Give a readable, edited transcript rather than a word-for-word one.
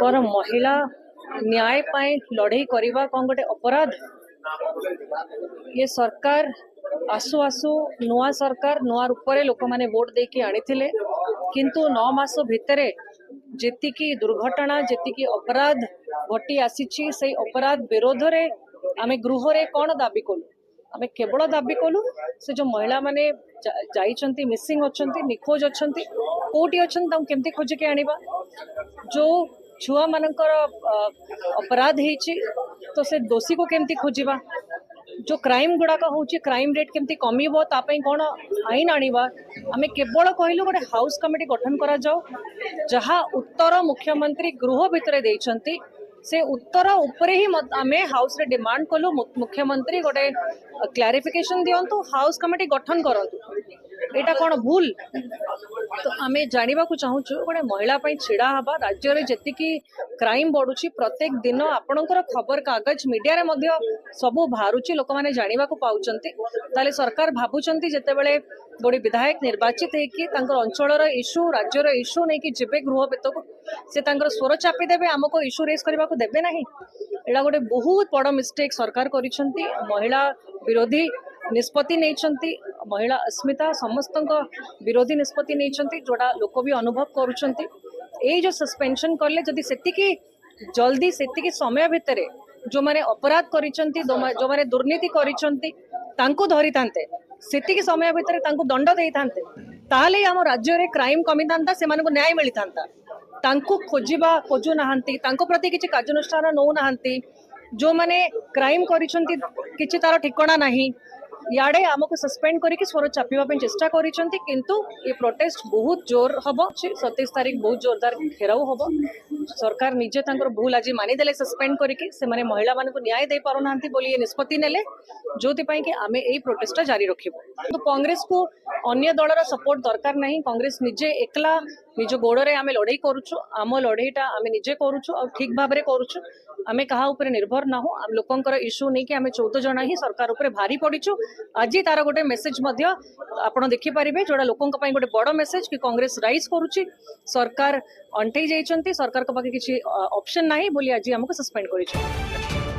कर महिला न्याय पाए लड़ाई करवा कौन गोटे अपराध। ये सरकार आसु आसु नुआ सरकार नुआ रूप में लोक मैंने वोट देके आनी किंतु 9 मास भितर जेतिकी दुर्घटना जेतिकी अपराध घटी आसी से अपराध विरोध रे आमे गृह रे कौन दाबी कलु आमे केवल दाबी कलु से जो महिला माने जाइछंती मिसिंग अछंती निखोज अछंती कोटी अछंती तम केमती खोज के आनिबा जो छुआ मानकर अपराध हेछि तो से दोषी को केमती खोजिबा जो क्राइम गुड़ाक होची क्राइम रेट केमती कमिबो तापई कोन आईन आनिबा आमे केवल कहलु गोटे हाउस कमिटी गठन करा जाओ जहा उत्तर मुख्यमंत्री गृह भितर देइछंती से उत्तर उपरे ही आमे हाउस रे डिमांड कलु मुख्यमंत्री गोटे क्लैरिफिकेशन दियंतु हाउस कमिटी गठन करंतु एटा कोन भूल तो आमे जानिबा को चाहू गोटे महिला छिड़ा हवा राज्य रे जेतिकी क्राइम बढ़ुची प्रत्येक दिन आपणकर खबर कागज मीडिया रे मध्य सबू बाहरुची लोक माने जानिबा को पाउचंती ताले सरकार भाबुचंती जेतेबेले गोटे विधायक निर्वाचित होगी अंचल इश्यू राज्यर इश्यू नहीं कि जीवे गृह भितर से स्वर चापी देवे आमको इश्यू रेस करने को देवे ना एटा गोटे बहुत बड़ मिस्टेक सरकार करिसेंती महिला विरोधी निष्पत्ति नहीं महिला अस्मिता समस्त विरोधी निष्पत्ति नहीं जोड़ा लोक भी अनुभव करुछंती ए जो सस्पेंशन करले जदि सेतिकी जल्दी सेतिकी समय भितर जो माने अपराध करिसेंती जो माने दुर्नीति करिसेंती तांको धरि थांते सेतिकी समय भितर तांको दंड देई थांते ताले हम राज्य रे क्राइम कमी थांता से मानको न्याय मिली थांता तांको खोजु नाहंती तांको प्रति किछि कार्यानुष्ठान नौ नाहंती जो माने क्राइम करिसेंती किछि तार ठिकाना नाही याडे आमको सस्पेंड करके स्वर चापिबा पे चेष्टा करिसेंती किंतु ये प्रोटेस्ट बहुत जोर हबो 27 तारीख बहुत जोरदार घेराव हबो सरकार निजे तांकर भूल आज मानि देले सस्पेंड करके से माने महिला मानक न्याय दे पारो नांती बोली ये निष्पत्ति नेले जोति पई कि आमे एई प्रोटेस्ट जारी रखिबो तो कांग्रेस को अन्य दलर सपोर्ट दरकार नहीं कांग्रेस निजे एकला निज गोड़े आमे लड़ाई करूछु आम लड़ाईटा आमे निजे करूछु और ठीक भाव में करूछु आमे कहा ऊपर निर्भर ना हो आम लोकंकर इश्यू नहीं कि आमे 14 जना ही सरकार ऊपर भारी पड़ीछु आज तार गोटे मेसेज मध्य आपण देखि पारिबे जोड़ा लोकंक पई गोटे बड़ मेसेज कि कांग्रेस राइज करूची सरकार अंठै जाइछंती सरकार को बाकी किछि ऑप्शन नाही बोली आज हमको सस्पेंड करिछु।